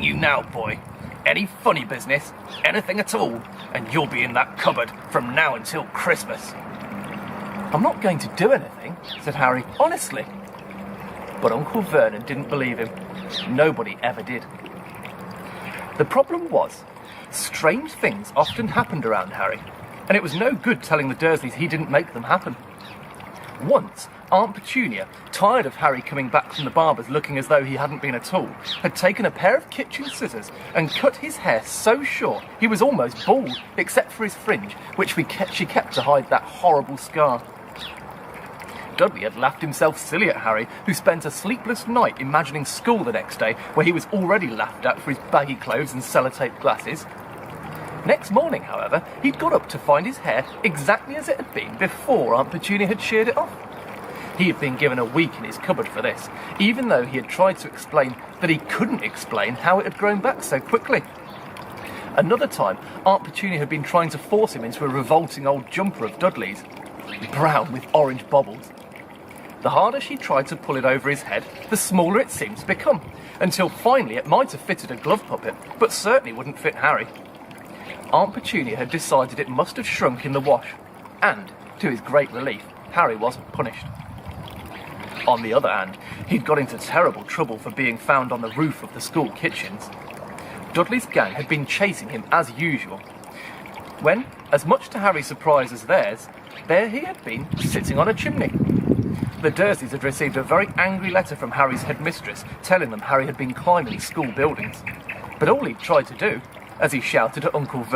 You now, boy. Any funny business, anything at all, and you'll be in that cupboard from now until Christmas. I'm not going to do anything, said Harry, honestly. But Uncle Vernon didn't believe him. Nobody ever did. The problem was, strange things often happened around Harry, and it was no good telling the Dursleys he didn't make them happen. Once, Aunt Petunia, tired of Harry coming back from the barber's looking as though he hadn't been at all, had taken a pair of kitchen scissors and cut his hair so short he was almost bald, except for his fringe, which she kept to hide that horrible scar. Dudley had laughed himself silly at Harry, who spent a sleepless night imagining school the next day, where he was already laughed at for his baggy clothes and sellotape glasses. Next morning, however, he'd got up to find his hair exactly as it had been before Aunt Petunia had sheared it off. He had been given a week in his cupboard for this, even though he had tried to explain that he couldn't explain how it had grown back so quickly. Another time, Aunt Petunia had been trying to force him into a revolting old jumper of Dudley's, brown with orange bobbles. The harder she tried to pull it over his head, the smaller it seemed to become, until finally it might have fitted a glove puppet, but certainly wouldn't fit Harry. Aunt Petunia had decided it must have shrunk in the wash, and, to his great relief, Harry wasn't punished. On the other hand, he'd got into terrible trouble for being found on the roof of the school kitchens. Dudley's gang had been chasing him as usual, when, as much to Harry's surprise as theirs, there he had been sitting on a chimney. The Dursleys had received a very angry letter from Harry's headmistress telling them Harry had been climbing school buildings. But all he'd tried to do, as he shouted at Uncle Vernon,